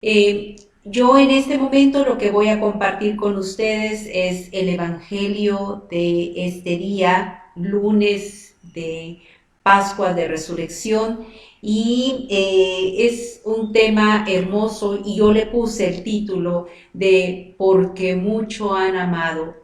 Yo en este momento lo que voy a compartir con ustedes es el Evangelio de este día, lunes de Pascua de Resurrección, y es un tema hermoso y yo le puse el título de Porque mucho han amado.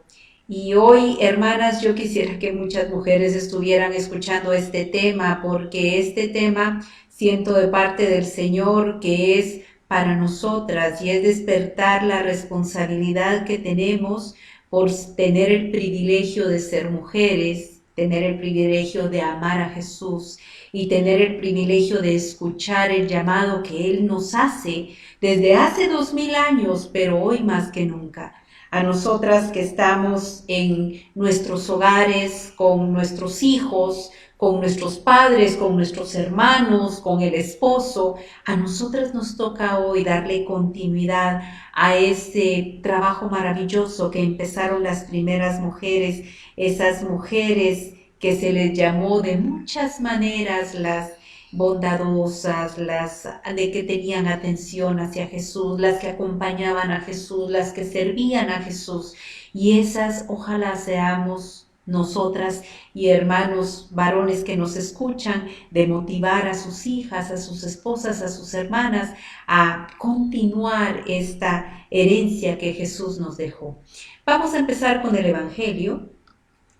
Y hoy, hermanas, yo quisiera que muchas mujeres estuvieran escuchando este tema, porque este tema siento de parte del Señor que es para nosotras y es despertar la responsabilidad que tenemos por tener el privilegio de ser mujeres, tener el privilegio de amar a Jesús y tener el privilegio de escuchar el llamado que Él nos hace desde hace 2000 años, pero hoy más que nunca. A nosotras que estamos en nuestros hogares, con nuestros hijos, con nuestros padres, con nuestros hermanos, con el esposo, a nosotras nos toca hoy darle continuidad a ese trabajo maravilloso que empezaron las primeras mujeres, esas mujeres que se les llamó de muchas maneras las bondadosas, las de que tenían atención hacia Jesús, las que acompañaban a Jesús, las que servían a Jesús. Y esas ojalá seamos nosotras y hermanos varones que nos escuchan, de motivar a sus hijas, a sus esposas, a sus hermanas a continuar esta herencia que Jesús nos dejó. Vamos a empezar con el Evangelio.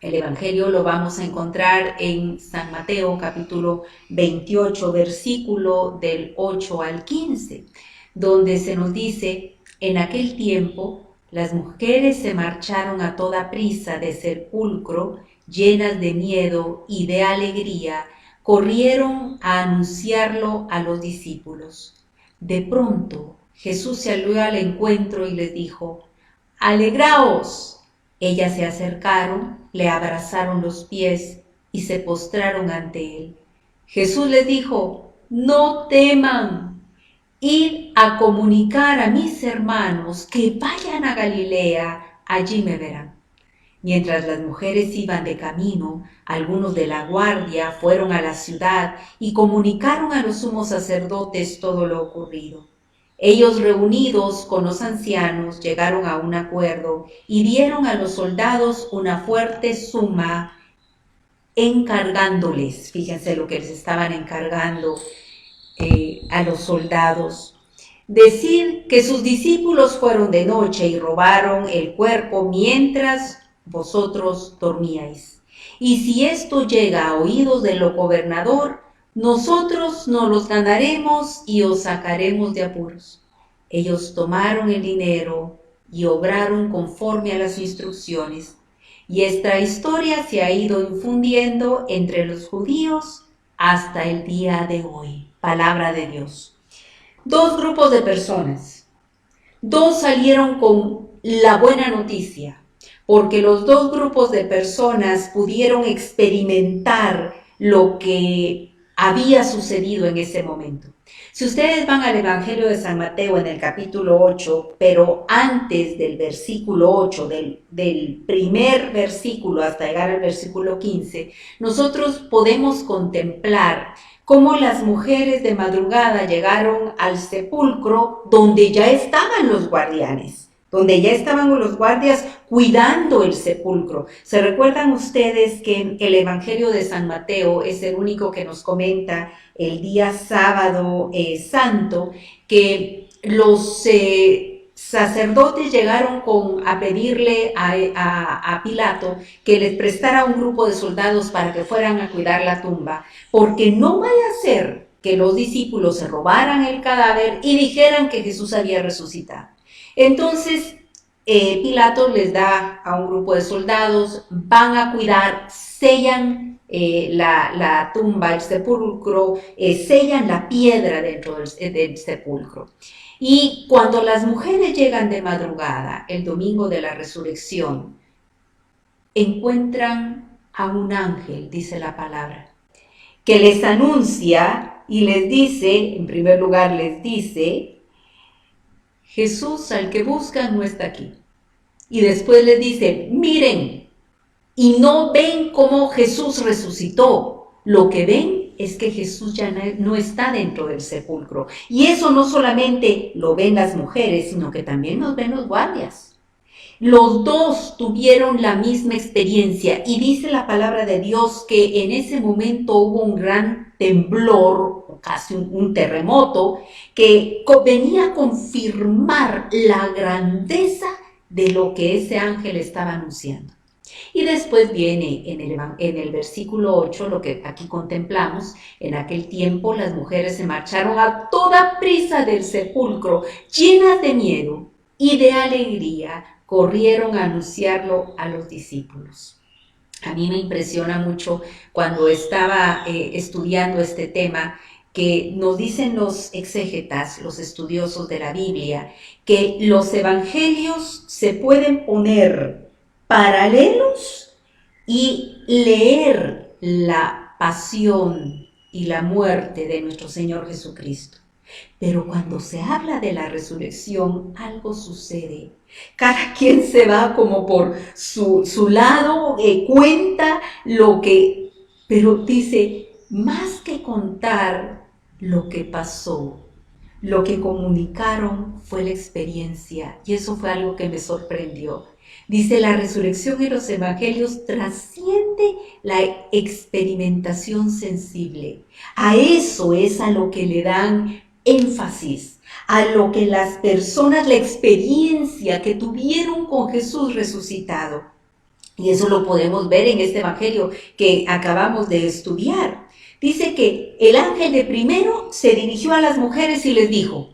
El Evangelio lo vamos a encontrar en San Mateo capítulo 28, versículo del 8 al 15, donde se nos dice: en aquel tiempo las mujeres se marcharon a toda prisa del sepulcro, llenas de miedo y de alegría, corrieron a anunciarlo a los discípulos. De pronto Jesús salió al encuentro y les dijo: ¡Alegraos! Ellas se acercaron, le abrazaron los pies y se postraron ante él. Jesús les dijo: no teman, id a comunicar a mis hermanos que vayan a Galilea, allí me verán. Mientras las mujeres iban de camino, algunos de la guardia fueron a la ciudad y comunicaron a los sumos sacerdotes todo lo ocurrido. Ellos, reunidos con los ancianos, llegaron a un acuerdo y dieron a los soldados una fuerte suma, encargándoles, fíjense lo que les estaban encargando a los soldados: decir que sus discípulos fueron de noche y robaron el cuerpo mientras vosotros dormíais. Y si esto llega a oídos del gobernador, nosotros nos los ganaremos y os sacaremos de apuros. Ellos tomaron el dinero y obraron conforme a las instrucciones. Y esta historia se ha ido infundiendo entre los judíos hasta el día de hoy. Palabra de Dios. Dos grupos de personas. Dos salieron con la buena noticia, porque los dos grupos de personas pudieron experimentar lo que había sucedido en ese momento. Si ustedes van al Evangelio de San Mateo en el capítulo 8, pero antes del versículo 8, del primer versículo hasta llegar al versículo 15, nosotros podemos contemplar cómo las mujeres de madrugada llegaron al sepulcro donde ya estaban los guardianes, donde ya estaban los guardias cuidando el sepulcro. ¿Se recuerdan ustedes que el Evangelio de San Mateo es el único que nos comenta el día sábado santo, que los sacerdotes llegaron a pedirle a Pilato que les prestara un grupo de soldados para que fueran a cuidar la tumba, porque no vaya a ser que los discípulos se robaran el cadáver y dijeran que Jesús había resucitado? Entonces Pilato les da a un grupo de soldados, van a cuidar, sellan la tumba, el sepulcro, sellan la piedra dentro del sepulcro. Y cuando las mujeres llegan de madrugada, el domingo de la resurrección, encuentran a un ángel, dice la palabra, que les anuncia y les dice, en primer lugar les dice: Jesús al que buscan no está aquí. Y después les dice: miren, y no ven cómo Jesús resucitó, lo que ven es que Jesús ya no está dentro del sepulcro. Y eso no solamente lo ven las mujeres, sino que también nos ven los guardias. Los dos tuvieron la misma experiencia y dice la palabra de Dios que en ese momento hubo un gran temblor, o casi un terremoto, que venía a confirmar la grandeza de lo que ese ángel estaba anunciando. Y después viene en el versículo 8 lo que aquí contemplamos. En aquel tiempo las mujeres se marcharon a toda prisa del sepulcro, llenas de miedo y de alegría, corrieron a anunciarlo a los discípulos. A mí me impresiona mucho cuando estaba estudiando este tema, que nos dicen los exégetas, los estudiosos de la Biblia, que los evangelios se pueden poner paralelos y leer la pasión y la muerte de nuestro Señor Jesucristo. Pero cuando se habla de la resurrección, algo sucede. Cada quien se va como por su lado, cuenta lo que, pero dice, más que contar lo que pasó, lo que comunicaron fue la experiencia, y eso fue algo que me sorprendió. Dice, la resurrección en los evangelios trasciende la experimentación sensible. A eso es a lo que le dan énfasis, a lo que las personas, la experiencia que tuvieron con Jesús resucitado. Y eso lo podemos ver en este evangelio que acabamos de estudiar. Dice que el ángel de primero se dirigió a las mujeres y les dijo,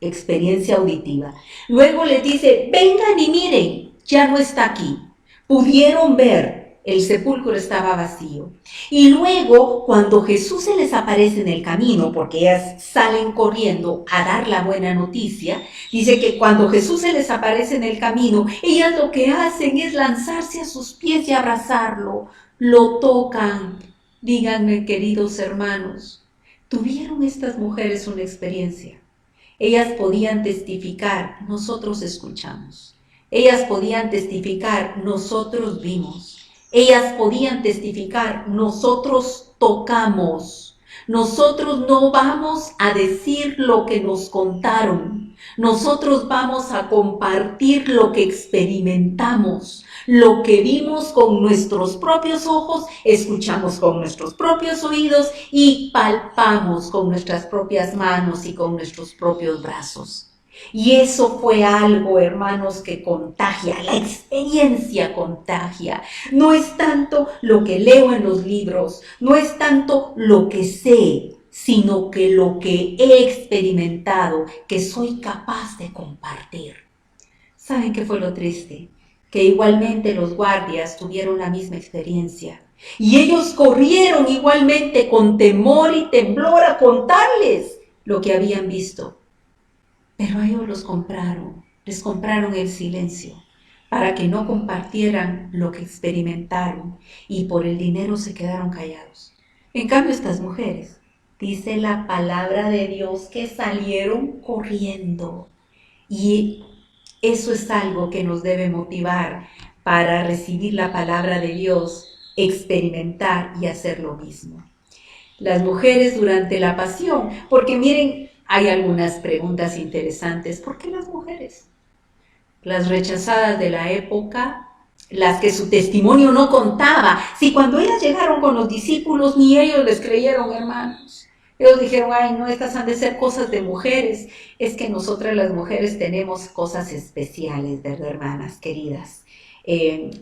experiencia auditiva. Luego les dice, vengan y miren, ya no está aquí. Pudieron ver, el sepulcro estaba vacío. Y luego, cuando Jesús se les aparece en el camino, porque ellas salen corriendo a dar la buena noticia, dice que cuando Jesús se les aparece en el camino, ellas lo que hacen es lanzarse a sus pies y abrazarlo, lo tocan. Díganme, queridos hermanos, ¿tuvieron estas mujeres una experiencia? Ellas podían testificar, nosotros escuchamos. Ellas podían testificar, nosotros vimos. Ellas podían testificar, nosotros tocamos. Nosotros no vamos a decir lo que nos contaron. Nosotros vamos a compartir lo que experimentamos, lo que vimos con nuestros propios ojos, escuchamos con nuestros propios oídos y palpamos con nuestras propias manos y con nuestros propios brazos. Y eso fue algo, hermanos, que contagia, la experiencia contagia. No es tanto lo que leo en los libros, no es tanto lo que sé, sino que lo que he experimentado, que soy capaz de compartir. ¿Saben qué fue lo triste? Que igualmente los guardias tuvieron la misma experiencia. Y ellos corrieron igualmente con temor y temblor a contarles lo que habían visto. Pero a ellos les compraron el silencio para que no compartieran lo que experimentaron y por el dinero se quedaron callados. En cambio, estas mujeres, dice la palabra de Dios, que salieron corriendo. Y eso es algo que nos debe motivar para recibir la palabra de Dios, experimentar y hacer lo mismo. Las mujeres durante la pasión, porque miren, hay algunas preguntas interesantes. ¿Por qué las mujeres? Las rechazadas de la época, las que su testimonio no contaba. Si cuando ellas llegaron con los discípulos, ni ellos les creyeron, hermanos. Ellos dijeron, ay, no, estas han de ser cosas de mujeres. Es que nosotras las mujeres tenemos cosas especiales, ¿verdad, hermanas queridas?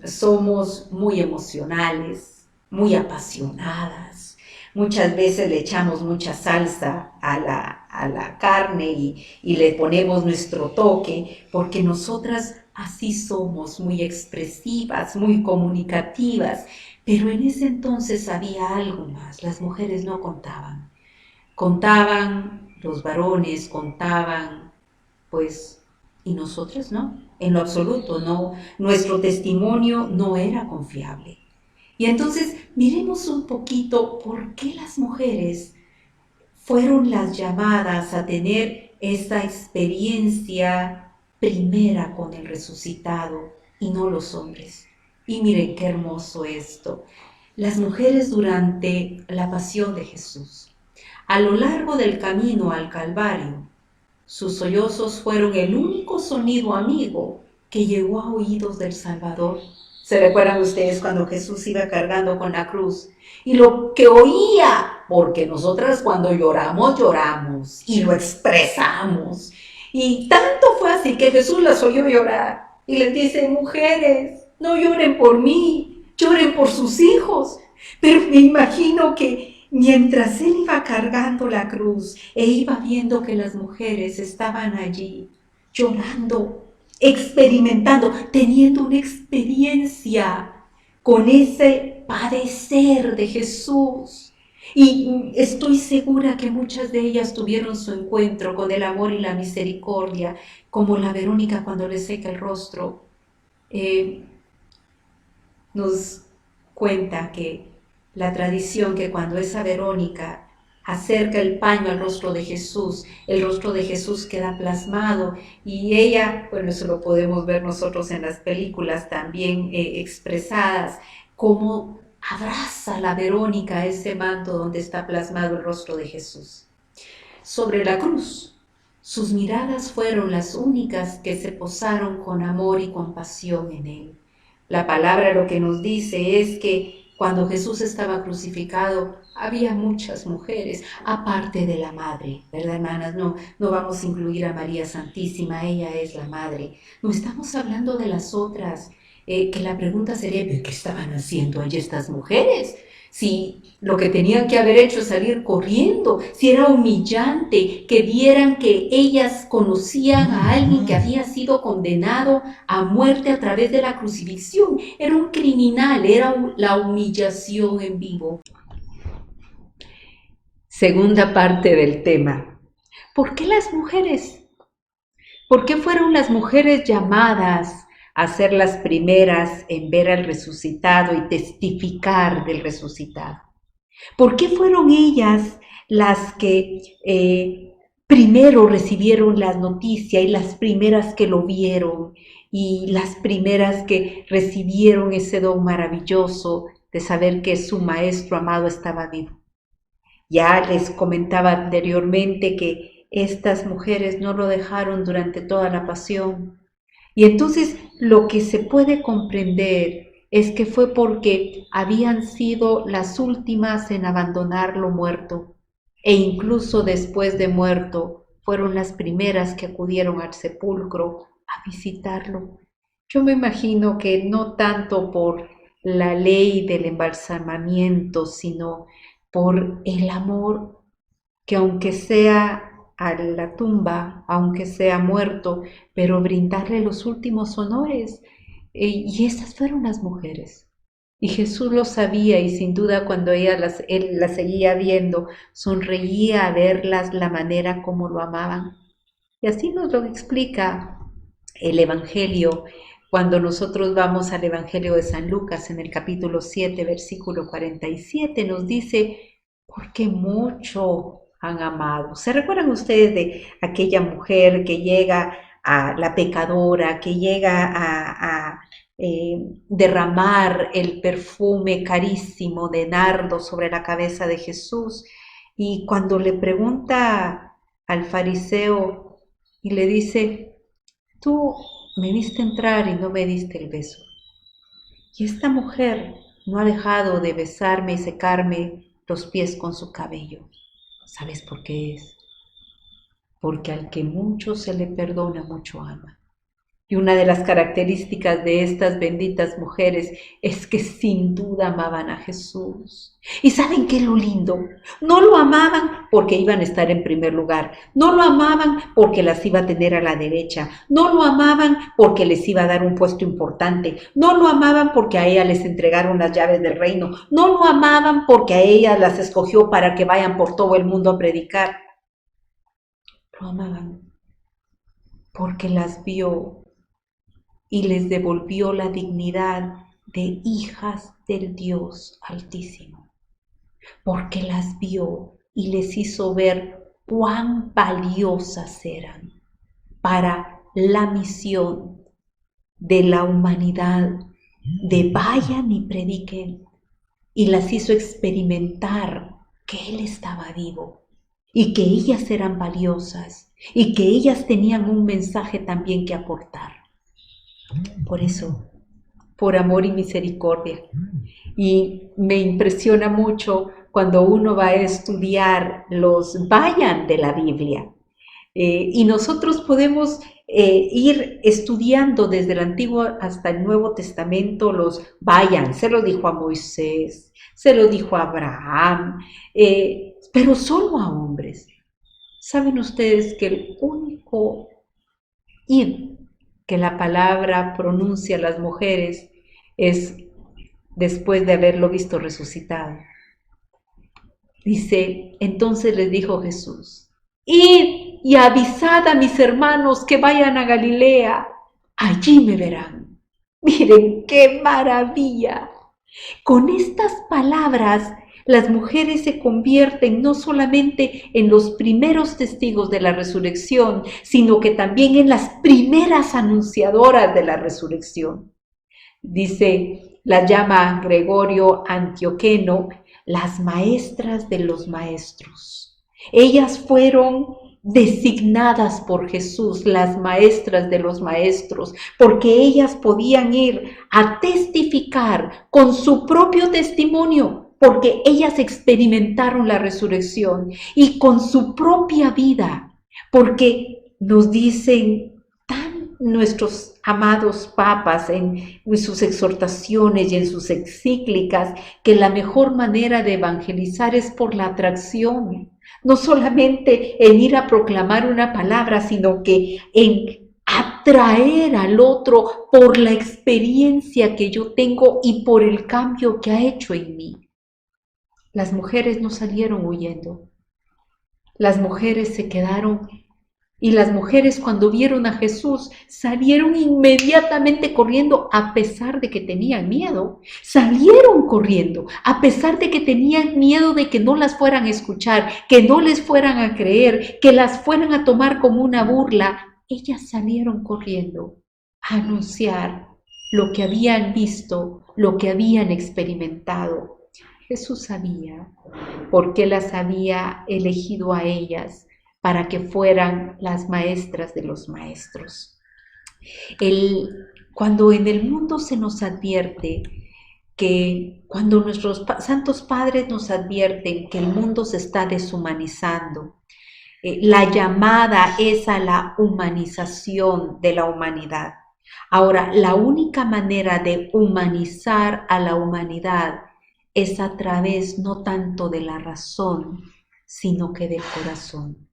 Somos muy emocionales, muy apasionadas. Muchas veces le echamos mucha salsa a la carne y le ponemos nuestro toque, porque nosotras así somos, muy expresivas, muy comunicativas. Pero en ese entonces había algo más, las mujeres no contaban. Contaban los varones, contaban, pues, y nosotras no, en lo absoluto no. Nuestro testimonio no era confiable. Y entonces miremos un poquito por qué las mujeres fueron las llamadas a tener esa experiencia primera con el resucitado y no los hombres. Y miren qué hermoso esto. Las mujeres durante la pasión de Jesús. A lo largo del camino al Calvario, sus sollozos fueron el único sonido amigo que llegó a oídos del Salvador. ¿Se recuerdan ustedes cuando Jesús iba cargando con la cruz? Y lo que oía, porque nosotras cuando lloramos, lloramos y lo expresamos. Y tanto fue así que Jesús las oyó llorar y les dice: mujeres, no lloren por mí, lloren por sus hijos. Pero me imagino que mientras él iba cargando la cruz e iba viendo que las mujeres estaban allí llorando, experimentando, teniendo una experiencia con ese padecer de Jesús. Y estoy segura que muchas de ellas tuvieron su encuentro con el amor y la misericordia, como la Verónica cuando le seca el rostro. Nos cuenta que la tradición que cuando esa Verónica acerca el paño al rostro de Jesús, el rostro de Jesús queda plasmado y ella, bueno, eso lo podemos ver nosotros en las películas también expresadas, cómo abraza la Verónica ese manto donde está plasmado el rostro de Jesús. Sobre la cruz, sus miradas fueron las únicas que se posaron con amor y compasión en él. La palabra lo que nos dice es que cuando Jesús estaba crucificado, había muchas mujeres, aparte de la madre, ¿verdad, hermanas? No vamos a incluir a María Santísima, ella es la madre. No estamos hablando de las otras, que la pregunta sería: ¿qué estaban haciendo allí estas mujeres? Si lo que tenían que haber hecho es salir corriendo, si era humillante que vieran que ellas conocían a alguien que había sido condenado a muerte a través de la crucifixión. Era un criminal, era la humillación en vivo. Segunda parte del tema. ¿Por qué las mujeres? ¿Por qué fueron las mujeres llamadas a ser las primeras en ver al resucitado y testificar del resucitado? ¿Por qué fueron ellas las que primero recibieron la noticia y las primeras que lo vieron y las primeras que recibieron ese don maravilloso de saber que su maestro amado estaba vivo? Ya les comentaba anteriormente que estas mujeres no lo dejaron durante toda la pasión. Y entonces lo que se puede comprender es que fue porque habían sido las últimas en abandonarlo muerto, e incluso después de muerto fueron las primeras que acudieron al sepulcro a visitarlo. Yo me imagino que no tanto por la ley del embalsamamiento, sino por el amor que, aunque sea a la tumba, aunque sea muerto, pero brindarle los últimos honores. Y esas fueron las mujeres. Y Jesús lo sabía, y sin duda cuando él las seguía viendo, sonreía a verlas la manera como lo amaban. Y así nos lo explica el Evangelio cuando nosotros vamos al Evangelio de San Lucas en el capítulo 7, versículo 47, nos dice: porque mucho han amado. ¿Se recuerdan ustedes de aquella mujer que llega a la pecadora, que llega a derramar el perfume carísimo de nardo sobre la cabeza de Jesús? Y cuando le pregunta al fariseo y le dice: tú me viste entrar y no me diste el beso. Y esta mujer no ha dejado de besarme y secarme los pies con su cabello. ¿Sabes por qué es? Porque al que mucho se le perdona, mucho ama. Y una de las características de estas benditas mujeres es que sin duda amaban a Jesús. ¿Y saben qué es lo lindo? No lo amaban porque iban a estar en primer lugar, no lo amaban porque las iba a tener a la derecha, no lo amaban porque les iba a dar un puesto importante, no lo amaban porque a ella les entregaron las llaves del reino, no lo amaban porque a ella las escogió para que vayan por todo el mundo a predicar. Lo amaban porque las vio y les devolvió la dignidad de hijas del Dios Altísimo, porque las vio y les hizo ver cuán valiosas eran para la misión de la humanidad de vayan y prediquen. y las hizo experimentar que Él estaba vivo y que ellas eran valiosas y que ellas tenían un mensaje también que aportar. Por eso, por amor y misericordia. Y me impresiona mucho cuando uno va a estudiar los vayan de la Biblia. Y nosotros podemos ir estudiando desde el Antiguo hasta el Nuevo Testamento los vayan. Se lo dijo a Moisés, se lo dijo a Abraham, pero solo a hombres. ¿Saben ustedes que el único id que la palabra pronuncia a las mujeres es después de haberlo visto resucitado? Dice, entonces les dijo Jesús, id y avisad a mis hermanos que vayan a Galilea, allí me verán. Miren qué maravilla. Con estas palabras, las mujeres se convierten no solamente en los primeros testigos de la resurrección, sino que también en las primeras anunciadoras de la resurrección. Dice, la llama Gregorio Antioqueno, las maestras de los maestros. Ellas fueron designadas por Jesús, las maestras de los maestros, porque ellas podían ir a testificar con su propio testimonio, porque ellas experimentaron la resurrección, y con su propia vida, porque nos dicen nuestros amados papas en sus exhortaciones y en sus encíclicas que la mejor manera de evangelizar es por la atracción, no solamente en ir a proclamar una palabra, sino que en atraer al otro por la experiencia que yo tengo y por el cambio que ha hecho en mí. Las mujeres no salieron huyendo, las mujeres se quedaron. Y las mujeres cuando vieron a Jesús salieron inmediatamente corriendo a pesar de que tenían miedo. Salieron corriendo a pesar de que tenían miedo de que no las fueran a escuchar, que no les fueran a creer, que las fueran a tomar como una burla. Ellas salieron corriendo a anunciar lo que habían visto, lo que habían experimentado. Jesús sabía por qué las había elegido a ellas para que fueran las maestras de los maestros. Cuando en el mundo se nos advierte que, cuando nuestros santos padres nos advierten que el mundo se está deshumanizando, la llamada es a la humanización de la humanidad. Ahora, la única manera de humanizar a la humanidad es a través no tanto de la razón, sino que del corazón.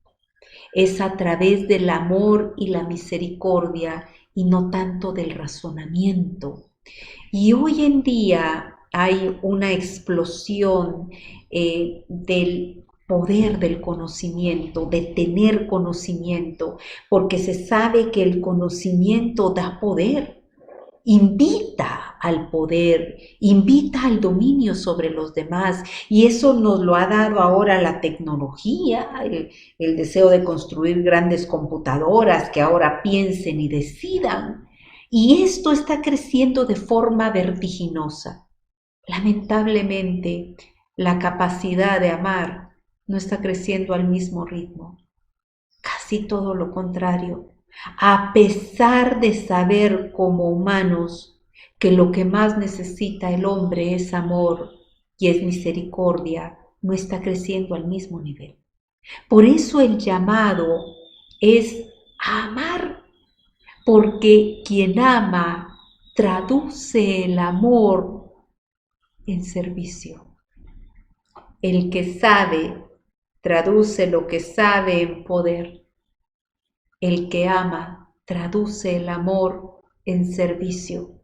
Es a través del amor y la misericordia y no tanto del razonamiento. Y hoy en día hay una explosión del poder del conocimiento, de tener conocimiento, porque se sabe que el conocimiento da poder. Invita al poder, invita al dominio sobre los demás, y eso nos lo ha dado ahora la tecnología, el deseo de construir grandes computadoras que ahora piensen y decidan, y esto está creciendo de forma vertiginosa. Lamentablemente, la capacidad de amar no está creciendo al mismo ritmo, casi todo lo contrario. A pesar de saber como humanos que lo que más necesita el hombre es amor y es misericordia, no está creciendo al mismo nivel. Por eso el llamado es a amar, porque quien ama traduce el amor en servicio. El que sabe traduce lo que sabe en poder. El que ama traduce el amor en servicio.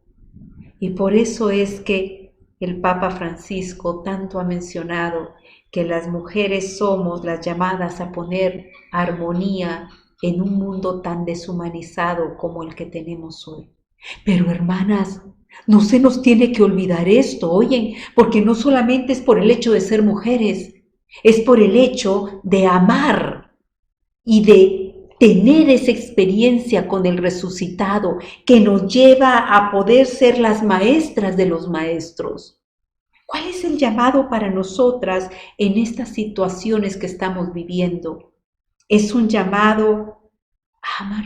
Y por eso es que el Papa Francisco tanto ha mencionado que las mujeres somos las llamadas a poner armonía en un mundo tan deshumanizado como el que tenemos hoy. Pero hermanas, no se nos tiene que olvidar esto, oyen, porque no solamente es por el hecho de ser mujeres, es por el hecho de amar y de tener esa experiencia con el resucitado que nos lleva a poder ser las maestras de los maestros. ¿Cuál es el llamado para nosotras en estas situaciones que estamos viviendo? Es un llamado a amar,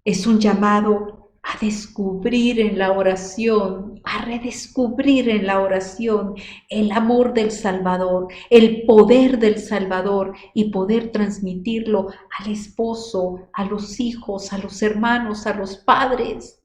es un llamado a descubrir en la oración, a redescubrir en la oración el amor del Salvador, el poder del Salvador y poder transmitirlo al esposo, a los hijos, a los hermanos, a los padres.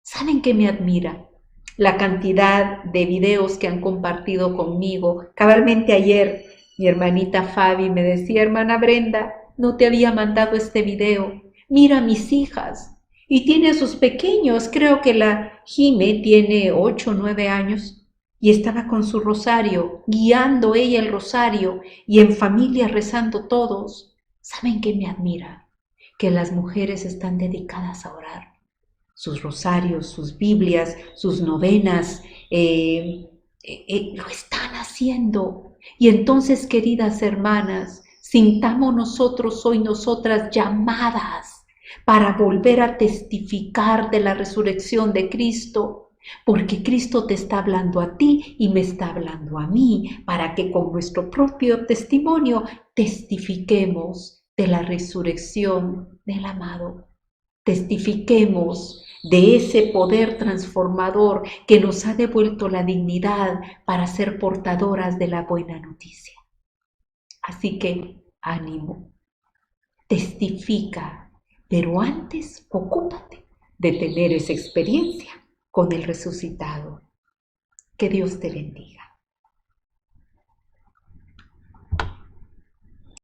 ¿Saben qué me admira? La cantidad de videos que han compartido conmigo. Cabalmente ayer mi hermanita Fabi me decía, hermana Brenda, no te había mandado este video. Mira a mis hijas. Y tiene a sus pequeños, creo que la Jime tiene 8 o 9 años. Y estaba con su rosario, guiando ella el rosario y en familia rezando todos. ¿Saben qué me admira? Que las mujeres están dedicadas a orar sus rosarios, sus Biblias, sus novenas, lo están haciendo. Y entonces, queridas hermanas, sintamos nosotros hoy nosotras llamadas para volver a testificar de la resurrección de Cristo, porque Cristo te está hablando a ti y me está hablando a mí, para que con nuestro propio testimonio testifiquemos de la resurrección del amado. Testifiquemos de ese poder transformador que nos ha devuelto la dignidad para ser portadoras de la buena noticia. Así que ánimo, testifica, pero antes ocúpate de tener esa experiencia con el resucitado. Que Dios te bendiga.